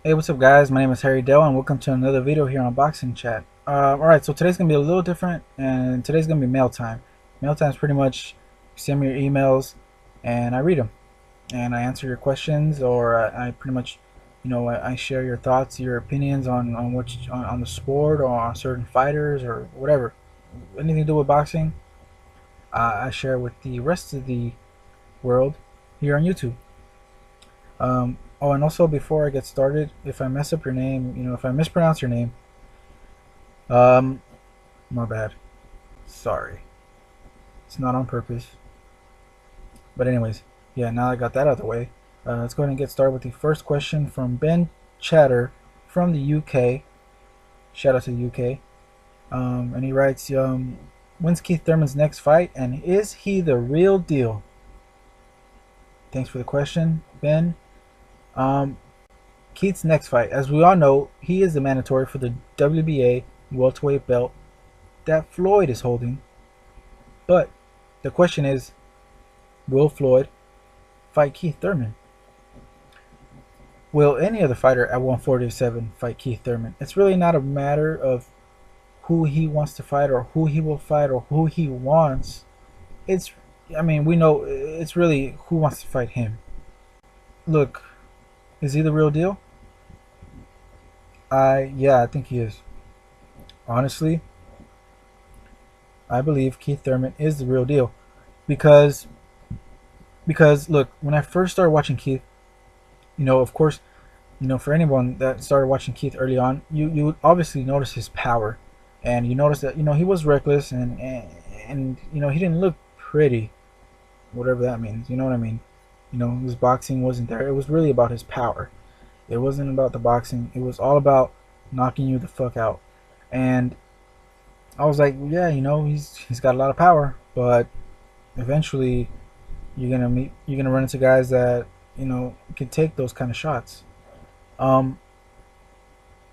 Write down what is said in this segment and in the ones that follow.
Hey, what's up guys? My name is Harry Dell and welcome to another video here on Boxing Chat. Alright, so today's going to be a little different and today's going to be mail time. Mail time is pretty much you send me your emails and I read them and I answer your questions, or I pretty much, I share your thoughts, your opinions on the sport or on certain fighters or whatever. Anything to do with boxing, I share with the rest of the world here on YouTube. Oh, and also before I get started, if I mess up your name, if I mispronounce your name, um, my bad. Sorry. It's not on purpose. But anyways, yeah, now I got that out of the way. Let's go ahead and get started with the first question from Ben Chatter from the UK. Shout out to the UK. And he writes, when's Keith Thurman's next fight, and is he the real deal? Thanks for the question, Ben. Um, Keith's next fight, as we all know, he is the mandatory for the WBA welterweight belt that Floyd is holding. But the question is, will Floyd fight Keith Thurman? Will any other fighter at 147 fight Keith Thurman? It's really not a matter of who he wants to fight or who he will fight or who he wants. We know it's really who wants to fight him. Look, is he the real deal? Yeah, I think he is. Honestly, I believe Keith Thurman is the real deal because look, when I first started watching Keith, of course, for anyone that started watching Keith early on, you would obviously notice his power, and you notice that he was reckless, and he didn't look pretty, whatever that means. You know what I mean? His boxing wasn't there. It was really about his power. It wasn't about the boxing. It was all about knocking you the fuck out. And I was like, yeah, he's got a lot of power, but eventually you're gonna run into guys that can take those kind of shots. Um,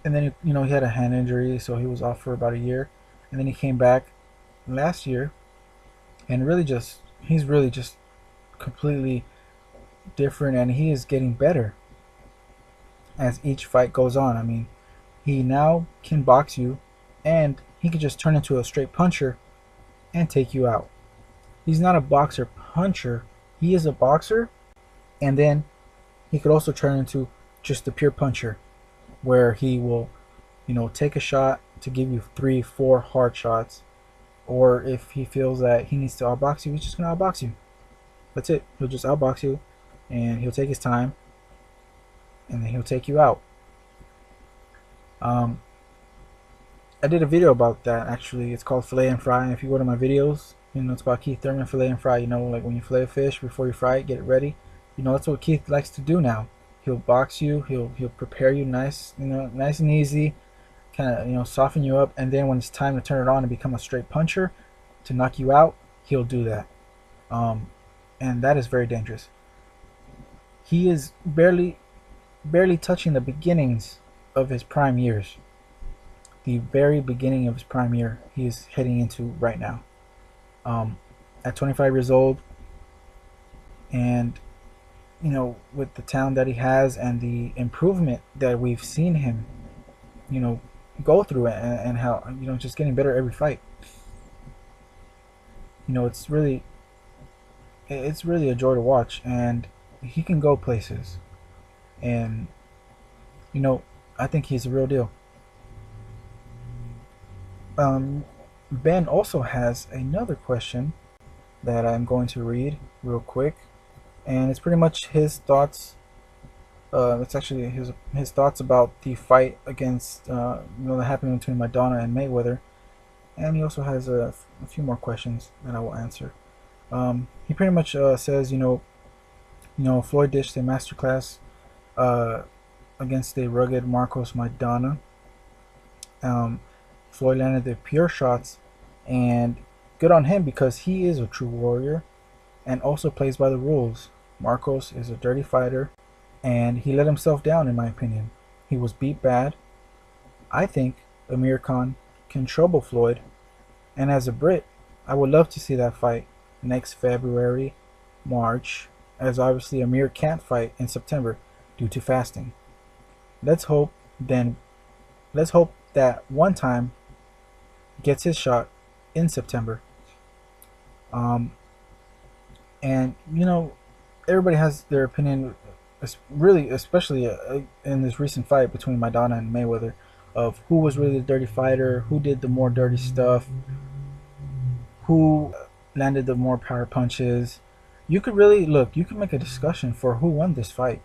and then he had a hand injury, so he was off for about a year, and then he came back last year, and he's really just completely different, and he is getting better as each fight goes on. I mean, he now can box you, and he can just turn into a straight puncher and take you out. He's not a boxer puncher. He is a boxer, and then he could also turn into just a pure puncher, where he will, take a shot to give you 3, 4 hard shots, or if he feels that he needs to outbox you, he's just gonna outbox you. That's it. He'll just outbox you, and he'll take his time, and then he'll take you out. Um, I did a video about that actually. It's called Fillet and Fry. If you go to my videos, it's about Keith Thurman, fillet and fry. Like when you fillet a fish before you fry it, get it ready. That's what Keith likes to do now. He'll box you. He'll prepare you nice, nice and easy, kind of soften you up, and then when it's time to turn it on and become a straight puncher to knock you out, he'll do that. And that is very dangerous. He is barely touching the beginnings of his prime years. The very beginning of his prime year he is heading into right now. At 25 years old, and with the talent that he has and the improvement that we've seen him go through, and how just getting better every fight. It's really a joy to watch, and he can go places, and I think he's the real deal. Ben also has another question that I'm going to read real quick, and it's pretty much his thoughts. It's actually his thoughts about the fight against that happened between Madonna and Mayweather, and he also has a few more questions that I will answer. He pretty much says, Floyd dished a masterclass against a rugged Marcos Madonna. Floyd landed the pure shots, and good on him because he is a true warrior and also plays by the rules. Marcos is a dirty fighter, and he let himself down, in my opinion. He was beat bad. I think Amir Khan can trouble Floyd, and as a Brit, I would love to see that fight next February, March, as obviously Amir can't fight in September due to fasting. Let's hope then. Let's hope that one time gets his shot in September. Um, and everybody has their opinion, really, especially in this recent fight between Maidana and Mayweather, of who was really the dirty fighter, who did the more dirty stuff, who landed the more power punches. You could really look. You could make a discussion for who won this fight.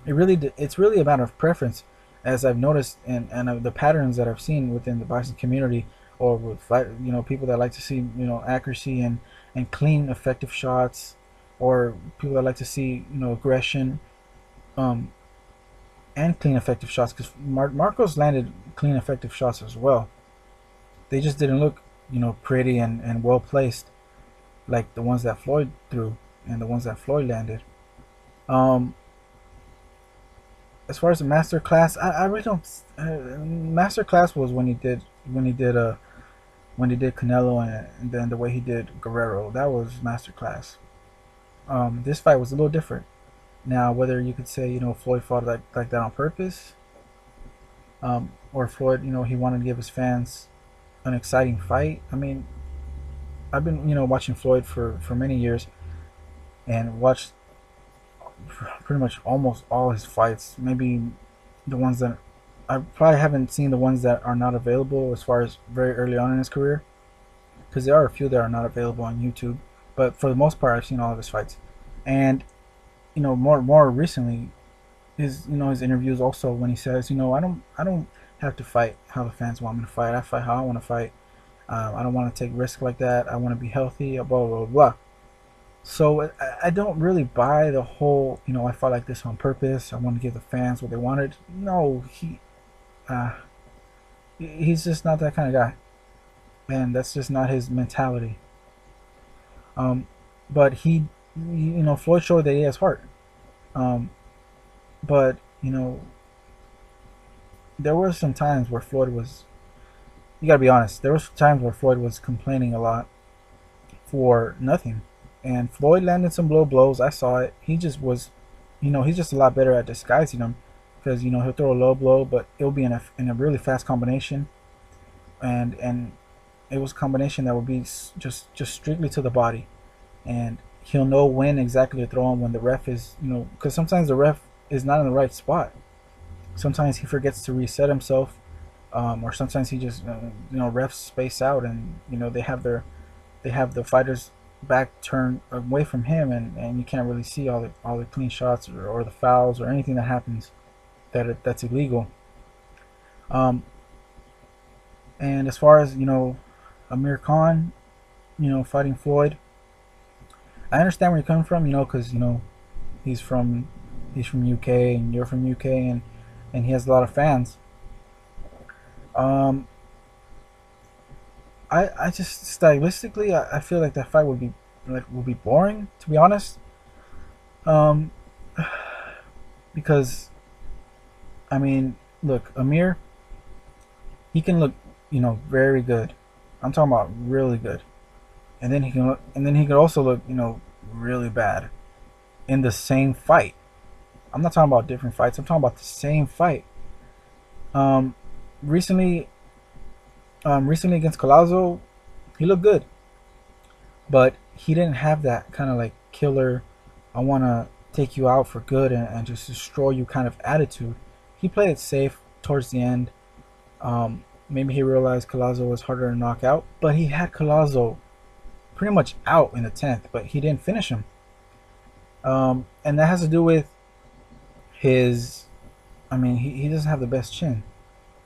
It's really a matter of preference, as I've noticed, and the patterns that I've seen within the boxing community, or with fight, people that like to see accuracy and clean, effective shots, or people that like to see aggression, um, and clean, effective shots. Because Marcos landed clean, effective shots as well. They just didn't look pretty and well placed like the ones that Floyd threw and the ones that Floyd landed. Um, as far as the master class, I really don't. Master class was when he did Canelo, and then the way he did Guerrero. That was master class. This fight was a little different. Now, whether you could say Floyd fought like that on purpose, or Floyd he wanted to give his fans an exciting fight. I mean, I've been watching Floyd for many years and watched pretty much almost all his fights. Maybe the ones that I probably haven't seen, the ones that are not available as far as very early on in his career, because there are a few that are not available on YouTube. But for the most part, I've seen all of his fights, and more recently, his interviews also, when he says I don't have to fight how the fans want me to fight. I fight how I want to fight. I don't want to take risks like that. I want to be healthy. Blah blah blah. So I don't really buy the whole, I fought like this on purpose. I want to give the fans what they wanted. No, uh, he's just not that kind of guy, and that's just not his mentality. Um, but Floyd showed that he has heart. Um, but there were some times where Floyd was. You gotta be honest. There was times where Floyd was complaining a lot for nothing, and Floyd landed some low blows. I saw it. He just was, he's just a lot better at disguising them, because he'll throw a low blow, but it'll be in a really fast combination, and it was a combination that would be just strictly to the body, and he'll know when exactly to throw him when the ref is, because sometimes the ref is not in the right spot. Sometimes he forgets to reset himself, or sometimes he just refs space out, and they have the fighters back turned away from him, and you can't really see all the clean shots, or the fouls, or anything that happens that's illegal. Um, and as far as Amir Khan, fighting Floyd, I understand where you're coming from, because he's from UK, and you're from UK, and he has a lot of fans. Um, I just stylistically, I feel like that fight would be boring, to be honest. Um, because I mean, look, Amir, he can look very good. I'm talking about really good, and then he can also look really bad in the same fight. I'm not talking about different fights. I'm talking about the same fight. Um, recently, recently against Collazo, he looked good, but he didn't have that kind of like killer, I want to take you out for good and just destroy you kind of attitude. He played it safe towards the end. Maybe he realized Collazo was harder to knock out, but he had Collazo pretty much out in the 10th, but he didn't finish him. And that has to do with his, I mean, he doesn't have the best chin.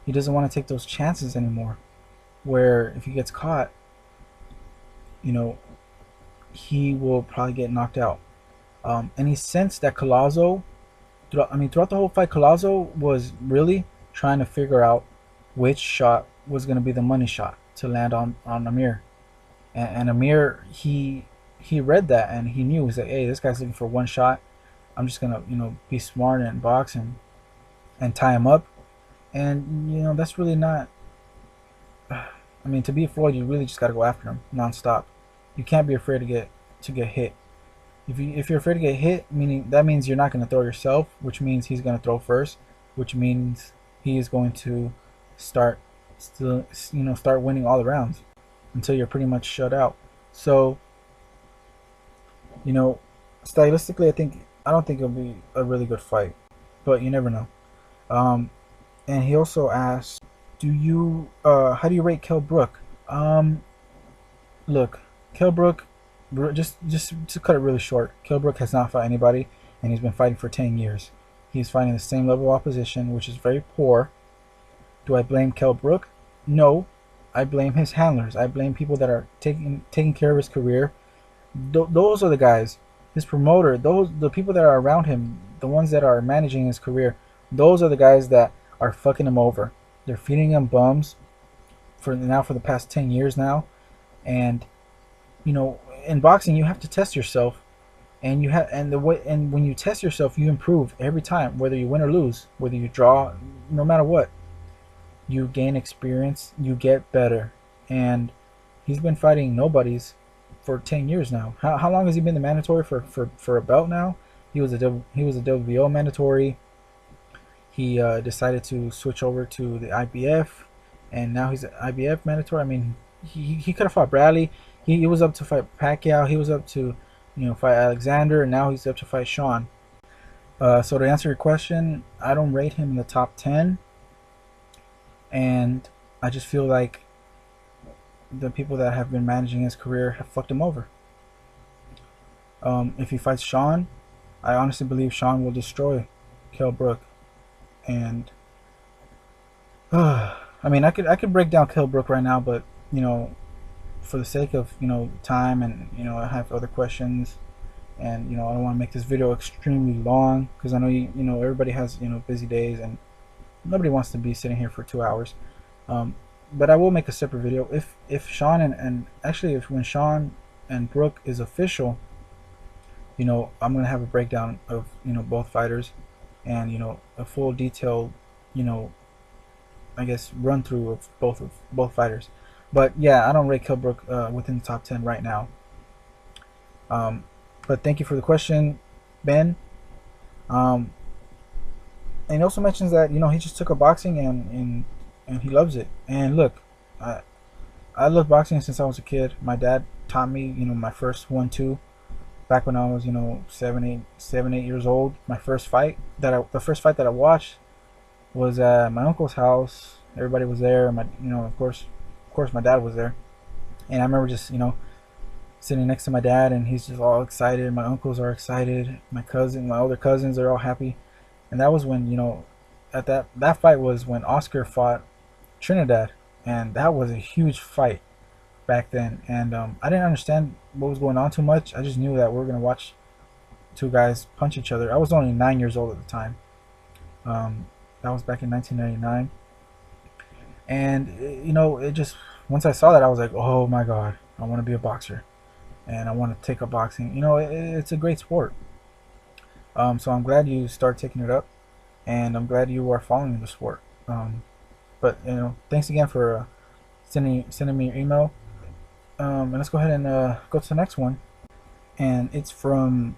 He doesn't want to take those chances anymore, where if he gets caught, you know, he will probably get knocked out. And he sensed that Collazo, throughout the whole fight, Collazo was really trying to figure out which shot was going to be the money shot to land on Amir. And Amir, he read that, and he knew. He's like, hey, this guy's looking for one shot. I'm just gonna, be smart and box and tie him up. And that's really not. I mean, to beat Floyd, you really just gotta go after him nonstop. You can't be afraid to get hit. If you're afraid to get hit, meaning that means you're not gonna throw yourself, which means he's gonna throw first. which means he is going to start start winning all the rounds until you're pretty much shut out. So, you know, stylistically, I don't think it'll be a really good fight, but you never know. Um, and he also asked, how do you rate Kell Brook? Look, Kell Brook, just to cut it really short, Kell Brook has not fought anybody, and he's been fighting for 10 years. He's fighting the same level of opposition, which is very poor. Do I blame Kell Brook? No, I blame his handlers. I blame people that are taking care of his career. Those are the guys, his promoter, the people that are around him, the ones that are managing his career. Those are the guys that are fucking him over. They're feeding him bums for the past 10 years now. And in boxing, you have to test yourself, and when you test yourself, you improve every time, whether you win or lose, whether you draw, no matter what. You gain experience, you get better. And he's been fighting nobodies for 10 years now. How long has he been the mandatory for a belt now? He was a WBO mandatory. He decided to switch over to the IBF, and now he's an IBF mandatory. I mean, he could have fought Bradley. He was up to fight Pacquiao. He was up to fight Alexander, and now he's up to fight Sean. So to answer your question, I don't rate him in the top 10. And I just feel like the people that have been managing his career have fucked him over. If he fights Sean, I honestly believe Sean will destroy Kell Brook. And I mean, I could break down Kell Brook right now, but for the sake of time, and I have other questions, and I don't want to make this video extremely long, because I know everybody has busy days, and nobody wants to be sitting here for 2 hours. But I will make a separate video if Sean and actually when Sean and Brook is official. I'm gonna have a breakdown of both fighters, and a full detailed I guess run through of both fighters. But yeah, I don't rate Kell Brook within the top 10 right now. But thank you for the question, Ben. And he also mentions that he just took up boxing, and he loves it. And look, I love boxing since I was a kid. My dad taught me my first 1-2 back when I was 7, 8 years old. The first fight that I watched was at my uncle's house. Everybody was there. Of course my dad was there, and I remember just sitting next to my dad, and he's just all excited. My uncles are excited. My older cousins are all happy. And that was when that fight was when Oscar fought Trinidad, and that was a huge fight back then. And I didn't understand what was going on too much. I just knew that we were gonna watch two guys punch each other. I was only 9 years old at the time. That was back in 1999. And it just, once I saw that, I was like, oh my god, I want to be a boxer, and I want to take up boxing. It's a great sport. So I'm glad you start taking it up, and I'm glad you are following the sport. But thanks again for sending me your email. And let's go ahead and go to the next one, and it's from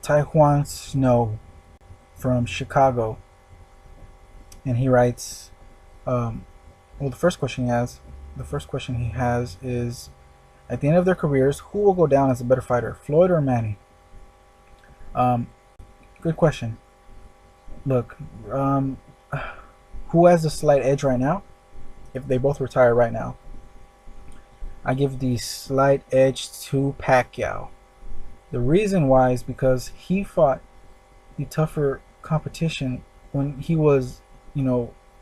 Taiwan Snow from Chicago, and he writes, well, the first question he has is, at the end of their careers, who will go down as a better fighter, Floyd or Manny? Good question. Look, who has the slight edge right now? If they both retire right now, I give the slight edge to Pacquiao. The reason why is because he fought the tougher competition when he was,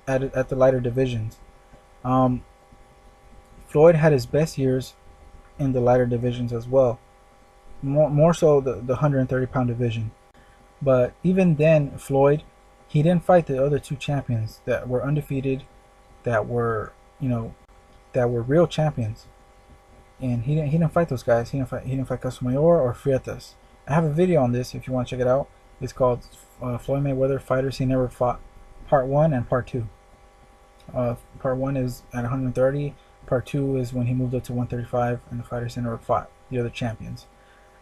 at the lighter divisions. Floyd had his best years in the lighter divisions as well. More so the 130-pound division. But even then, Floyd, he didn't fight the other two champions that were undefeated, that were real champions. And he didn't fight those guys. He didn't fight Casamayor or Freitas. I have a video on this if you want to check it out. It's called Floyd Mayweather Fighters He Never Fought, Part 1 and Part 2. Part 1 is at 130. Part 2 is when he moved up to 135, and the fighters he never fought, the other champions.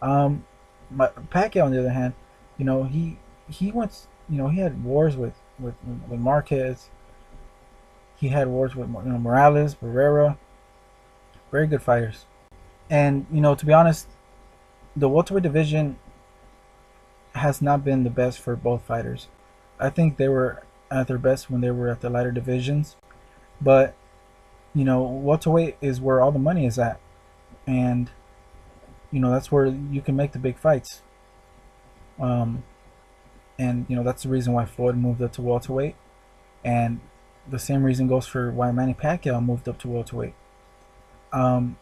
Pacquiao, on the other hand, he went he had wars with Marquez. He had wars with Morales, Barrera, very good fighters. And to be honest, the welterweight division has not been the best for both fighters. I think they were at their best when they were at the lighter divisions, but welterweight is where all the money is at, and that's where you can make the big fights. Um, and that's the reason why Floyd moved up to welterweight, and the same reason goes for why Manny Pacquiao moved up to welterweight. Um,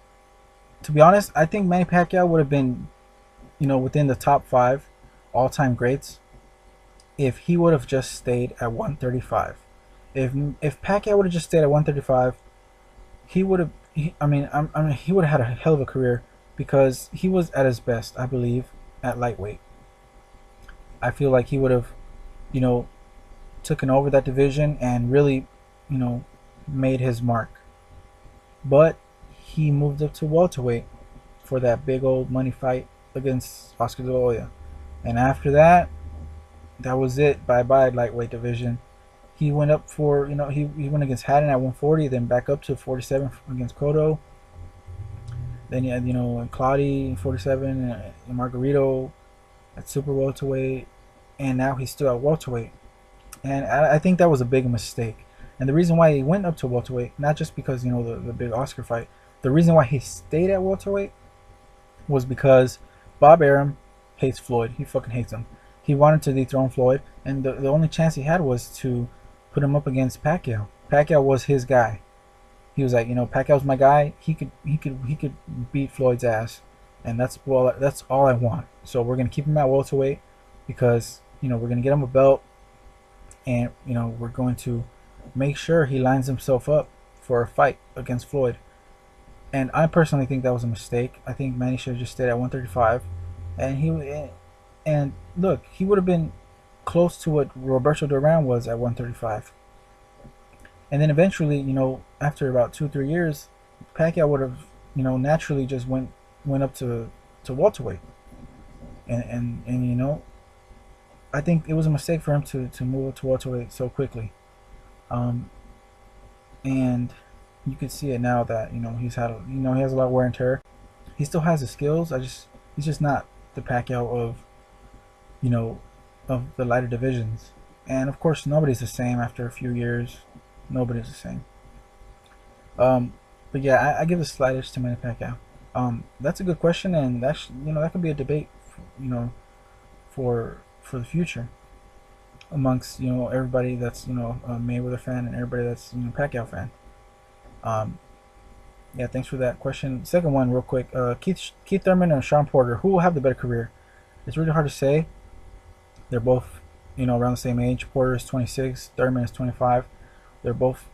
to be honest, I think Manny Pacquiao would have been, within the top five all-time greats if he would have just stayed at 135. If Pacquiao would have just stayed at 135, he would have. He would have had a hell of a career because he was at his best, I believe, at lightweight. I feel like he would have, you know, taken over that division and really, you know, made his mark. But he moved up to welterweight for that big old money fight against Oscar De La Hoya. And after that, that was it. Bye bye lightweight division. He went up for, he went against Haddon at 140, then back up to 47 against Cotto. Then you had, Claudy 47, and Margarito at super welterweight, and now he's still at welterweight. And I think that was a big mistake. And the reason why he went up to welterweight, not just because the big Oscar fight, the reason why he stayed at welterweight was because Bob Arum hates Floyd. He fucking hates him. He wanted to dethrone Floyd, and the only chance he had was to put him up against Pacquiao. Pacquiao was his guy. He was like, Pacquiao's my guy. He could beat Floyd's ass, and that's all I want. So we're gonna keep him at welterweight because we're gonna get him a belt, and we're going to make sure he lines himself up for a fight against Floyd. And I personally think that was a mistake. I think Manny should have just stayed at 135, and look, he would have been close to what Roberto Duran was at 135. And then eventually, after about 2-3 years, Pacquiao would have, naturally just went up to welterweight. And I think it was a mistake for him to move up to welterweight so quickly. And you can see it now that he has a lot of wear and tear. He still has the skills. He's just not the Pacquiao of the lighter divisions. And of course, nobody's the same after a few years. Nobody's the same. But yeah, I give the slight edge to Manny Pacquiao. That's a good question, and that could be a debate, for the future amongst everybody that's a Mayweather fan and everybody that's Pacquiao fan. Yeah, thanks for that question. Second one, real quick. Keith Thurman and Sean Porter, who will have the better career? It's really hard to say. They're both around the same age. Porter is 26, Thurman is 25. They're both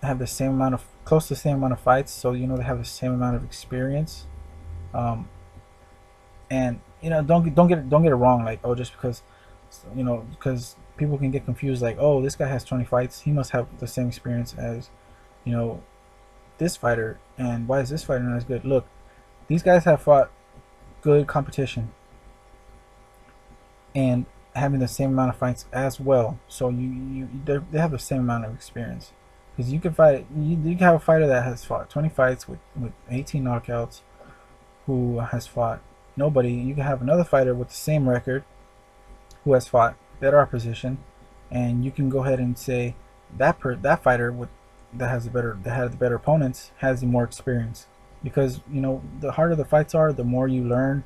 have the same amount of close to the same amount of fights, so they have the same amount of experience. And don't get it wrong, like, oh, just because people can get confused, like, oh, this guy has 20 fights, he must have the same experience as this fighter, and why is this fighter not as good? Look, these guys have fought good competition and having the same amount of fights as well, so they have the same amount of experience. Because you can have a fighter that has fought 20 fights with 18 knockouts, who has fought nobody. You can have another fighter with the same record who has fought better opposition, and you can go ahead and say that fighter that had the better opponents has the more experience. Because the harder the fights are, the more you learn,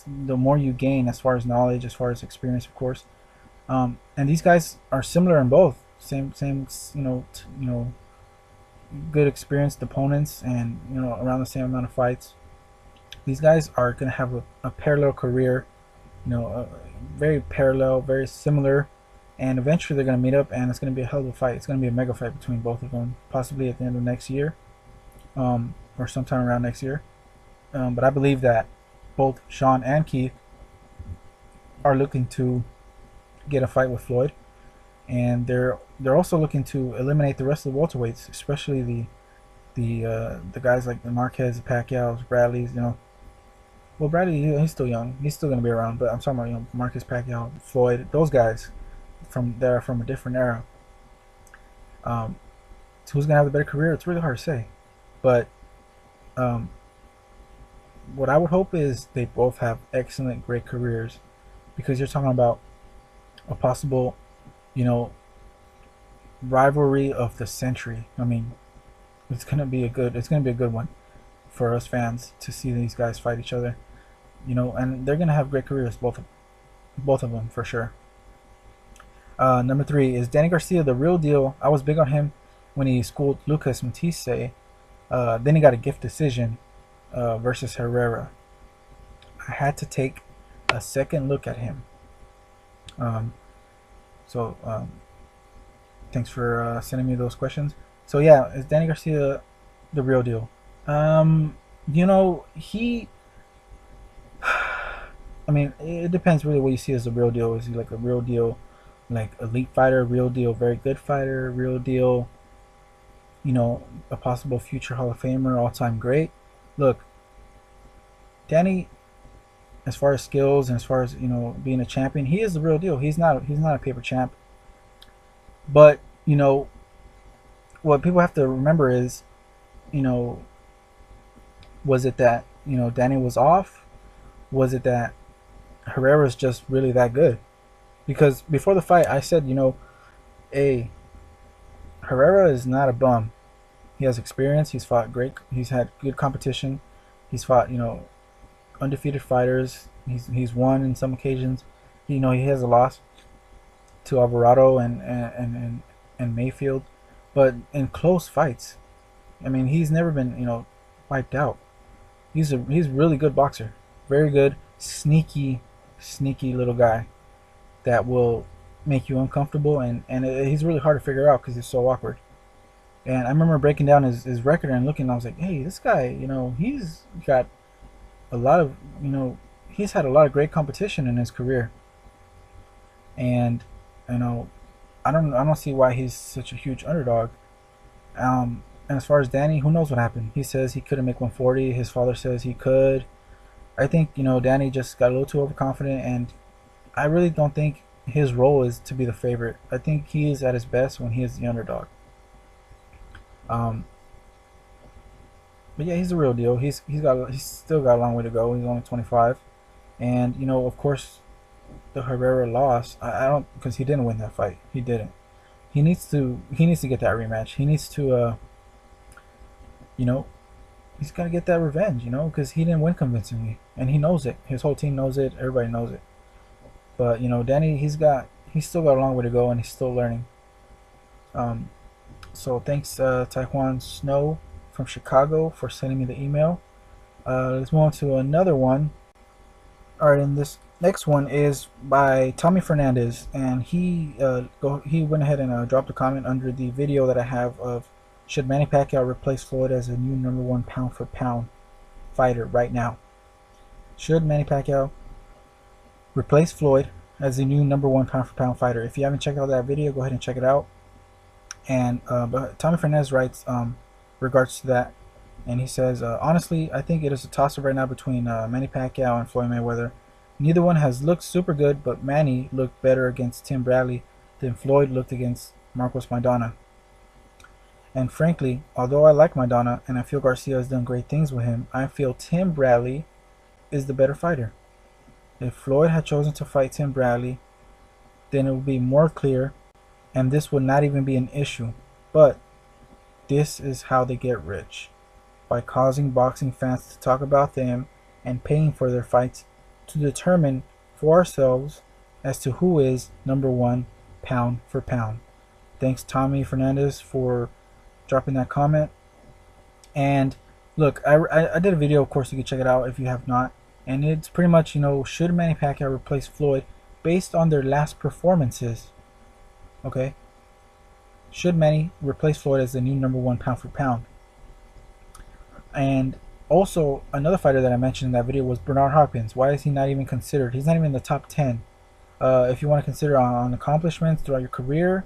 the more you gain as far as knowledge, as far as experience, of course. And these guys are similar in both. Same good experienced opponents, and around the same amount of fights. These guys are gonna have a parallel career, very parallel, very similar, and eventually they're gonna meet up, and it's gonna be a hell of a fight. It's gonna be a mega fight between both of them, possibly at the end of next year, or sometime around next year. But I believe that both Sean and Keith are looking to get a fight with Floyd, and they're also looking to eliminate the rest of the welterweights, especially the guys like the Marquez, the Pacquiaos, Bradleys. Well, Bradley, he's still young, he's still gonna be around, but I'm talking about Marquez, Pacquiao, Floyd, those guys. from a different era. Um, so who's gonna have the better career? It's really hard to say, but um, what I would hope is they both have excellent, great careers, because you're talking about a possible, you know, rivalry of the century. I mean, it's gonna be a good one for us fans to see these guys fight each other. You know, and they're gonna have great careers, both of them for sure. Number 3 is Danny Garcia the real deal. I was big on him when he schooled Lucas Matisse. Then he got a gift decision versus Herrera. I had to take a second look at him. Um, so thanks for sending me those questions. So yeah, is Danny Garcia the real deal? You know, I mean, it depends really what you see as the real deal. Is he like a real deal, like elite fighter, real deal, very good fighter, real deal, you know, a possible future Hall of Famer, all-time great? Look, Danny, as far as skills and as far as, you know, being a champion, he is the real deal. He's not a paper champ. But, you know, what people have to remember is, you know, was it that, you know, Danny was off? Was it that Herrera's just really that good? Because before the fight, I said, you know, hey, Herrera is not a bum. He has experience. He's fought great. He's had good competition. He's fought, you know, undefeated fighters. He's won in some occasions. You know, he has a loss to Alvarado and Mayfield, but in close fights. I mean, he's never been, you know, wiped out. He's a really good boxer. Very good, sneaky little guy that will make you uncomfortable, and he's really hard to figure out because he's so awkward. And I remember breaking down his record and looking, and I was like, hey, this guy, you know, he's got a lot of, you know, he's had a lot of great competition in his career. And, you know, I don't see why he's such a huge underdog. And as far as Danny, who knows what happened? He says he couldn't make 140. His father says he could. I think, you know, Danny just got a little too overconfident, and I really don't think his role is to be the favorite. I think he is at his best when he is the underdog. But yeah, he's the real deal. He's still got a long way to go. He's only 25, and you know, of course, the Herrera loss. I don't, because he didn't win that fight. He didn't. He needs to get that rematch. He needs to you know, he's got to get that revenge, you know, because he didn't win convincingly, and he knows it. His whole team knows it. Everybody knows it. But you know, Danny, he's still got a long way to go, and he's still learning. So thanks, Taiwan Snow from Chicago, for sending me the email. Let's move on to another one. All right, and this next one is by Tommy Fernandez, and he went ahead and dropped a comment under the video that I have of, should Manny Pacquiao replace Floyd as a new #1 pound-for-pound fighter right now? Should Manny Pacquiao replace Floyd as the new #1 pound-for-pound fighter? If you haven't checked out that video, go ahead and check it out. And but Tommy Fernandez writes regards to that, and he says, honestly, I think it is a toss-up right now between Manny Pacquiao and Floyd Mayweather. Neither one has looked super good, but Manny looked better against Tim Bradley than Floyd looked against Marcos Maidana. And frankly, although I like Maidana and I feel Garcia has done great things with him, I feel Tim Bradley is the better fighter. If Floyd had chosen to fight Tim Bradley, then it would be more clear, and this would not even be an issue. But this is how they get rich, by causing boxing fans to talk about them and paying for their fights to determine for ourselves as to who is #1 pound for pound. Thanks, Tommy Fernandez, for dropping that comment. And look, I did a video, of course, you can check it out if you have not, and it's pretty much, you know, should Manny Pacquiao replace Floyd based on their last performances? Okay, should Manny replace Floyd as the new #1 pound for pound? And also, another fighter that I mentioned in that video was Bernard Hopkins. Why is he not even considered? He's not even in the top 10. If you want to consider on accomplishments throughout your career,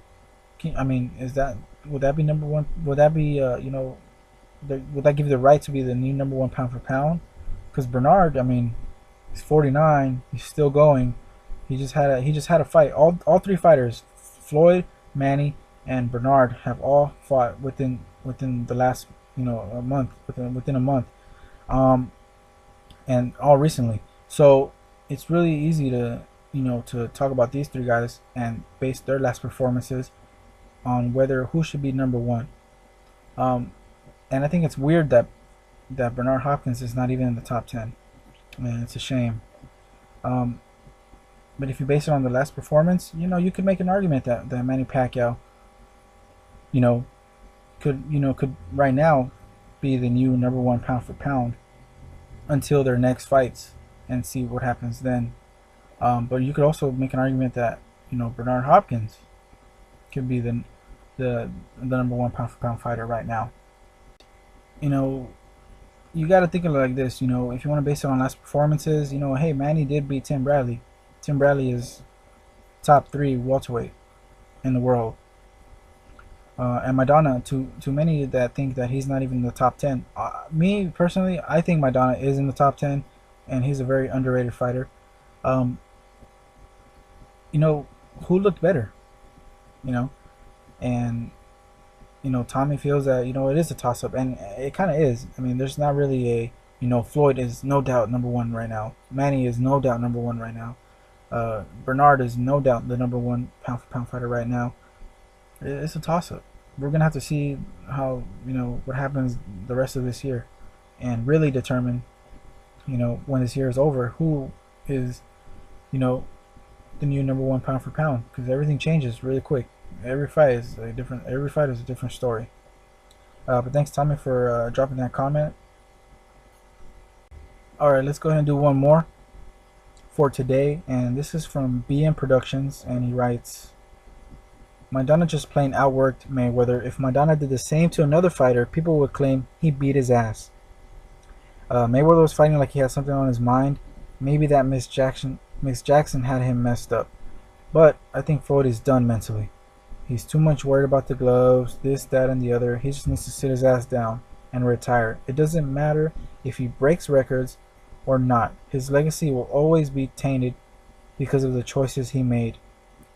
I mean, would that be #1? Would that be you know, would that give you the right to be the new #1 pound for pound? Because Bernard, I mean, he's 49, he's still going. He just had a fight. All three fighters Floyd, Manny, and Bernard have all fought within the last a month, within a month, um, and all recently. So it's really easy to to talk about these three guys and base their last performances on whether who should be number one. Um, and I think it's weird that Bernard Hopkins is not even in the top 10. Man, it's a shame. Um, but if you base it on the last performance, you could make an argument that Manny Pacquiao, you know, could right now be the new number one pound for pound until their next fights and see what happens then. But you could also make an argument that Bernard Hopkins could be the number one pound for pound fighter right now. You know, you got to think of it like this. If you want to base it on last performances, hey, Manny did beat Tim Bradley. Tim Bradley is top 3 welterweight in the world. And Maidana, to many that think that he's not even in the top 10. Me personally, I think Maidana is in the top 10, and he's a very underrated fighter. Um, who looked better? And Tommy feels that it is a toss up, and it kind of is. I mean, there's not really a Floyd is no doubt number one right now. Manny is no doubt number one right now. Bernard is no doubt the number one pound for pound fighter right now. It's a toss up. We're gonna have to see how what happens the rest of this year, and really determine when this year is over who is the new number one pound for pound, because everything changes really quick. Every fight is a different story. But thanks, Tommy, for dropping that comment. All right, let's go ahead and do one more for today, and this is from BM Productions, and he writes, Maidana just plain outworked Mayweather. If Maidana did the same to another fighter, people would claim he beat his ass. Mayweather was fighting like he had something on his mind. Maybe that Miss Jackson had him messed up, but I think Floyd is done mentally. He's too much worried about the gloves, this, that, and the other. He just needs to sit his ass down and retire. It doesn't matter if he breaks records or not. His legacy will always be tainted because of the choices he made.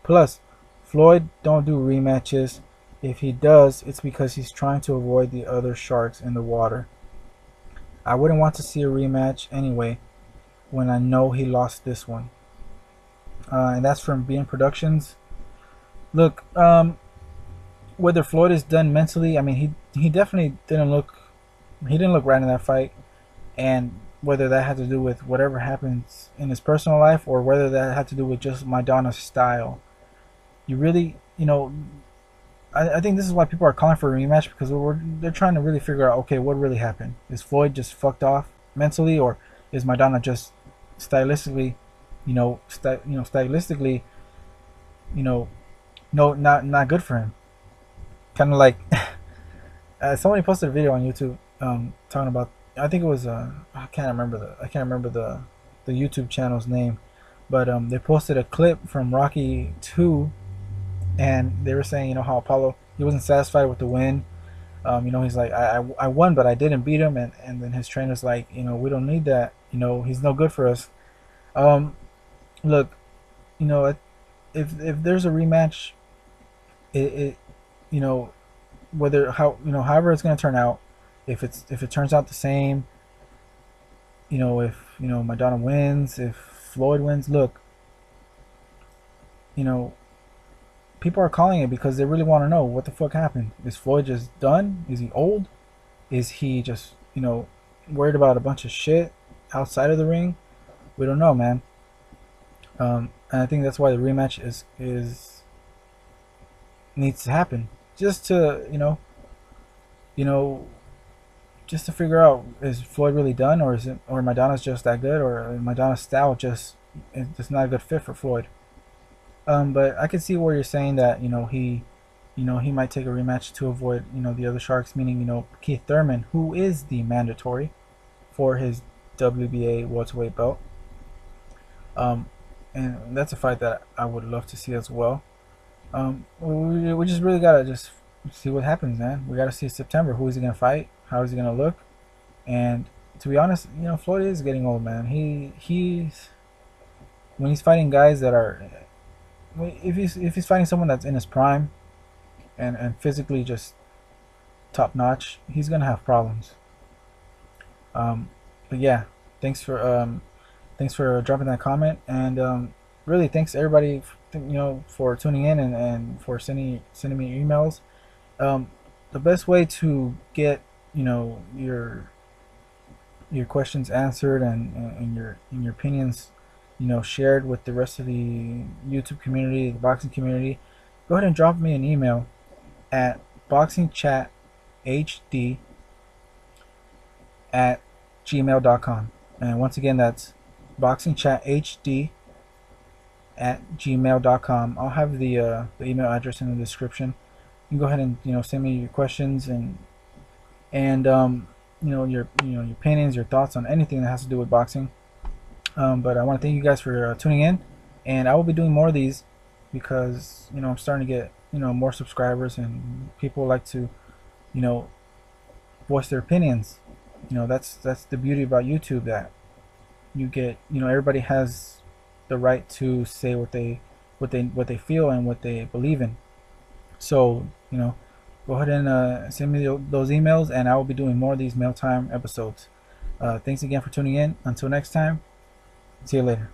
Plus, Floyd don't do rematches. If he does, it's because he's trying to avoid the other sharks in the water. I wouldn't want to see a rematch anyway when I know he lost this one. And that's from BN Productions. Look, whether Floyd is done mentally, I mean, he definitely didn't look right in that fight, and whether that had to do with whatever happens in his personal life or whether that had to do with just Maidana's style, you really, I think this is why people are calling for a rematch, because they're trying to really figure out, okay, what really happened? Is Floyd just fucked off mentally, or is Maidana just stylistically, no, not good for him? Kind of like somebody posted a video on YouTube talking about, I think it was I can't remember the YouTube channel's name, but they posted a clip from Rocky 2, and they were saying how Apollo, he wasn't satisfied with the win. He's like, I won, but I didn't beat him, and then his trainer's like, we don't need that, he's no good for us. Look, if there's a rematch, it however it's going to turn out, if it turns out the same, if Maidana wins, if Floyd wins, look, people are calling it because they really want to know what the fuck happened. Is Floyd just done? Is he old? Is he just worried about a bunch of shit outside of the ring? We don't know, man. And I think that's why the rematch is needs to happen, just to just to figure out, is Floyd really done, or Maidana's just that good, or Maidana's style just not a good fit for Floyd. But I can see where you're saying that he might take a rematch to avoid the other sharks, meaning Keith Thurman, who is the mandatory for his WBA welterweight belt. And that's a fight that I would love to see as well. We just really gotta just see what happens, man. We gotta see September. Who is he gonna fight? How is he gonna look? And to be honest, Floyd is getting old, man. He's when he's fighting guys that are if he's fighting someone that's in his prime and physically just top notch, he's gonna have problems. But yeah, thanks for dropping that comment, and really thanks everybody, for tuning in and for sending me emails. The best way to get your questions answered and your opinions shared with the rest of the YouTube community, the boxing community, go ahead and drop me an email at boxingchathd at gmail.com. And once again, that's boxingchathd at gmail.com. I'll have the email address in the description. You can go ahead and send me your questions and your opinions, your thoughts on anything that has to do with boxing. But I want to thank you guys for tuning in, and I will be doing more of these because I'm starting to get more subscribers, and people like to voice their opinions. That's the beauty about YouTube, that you get everybody has the right to say what they feel and what they believe in. So go ahead and send me those emails, and I will be doing more of these mail time episodes. Thanks again for tuning in. Until next time, see you later.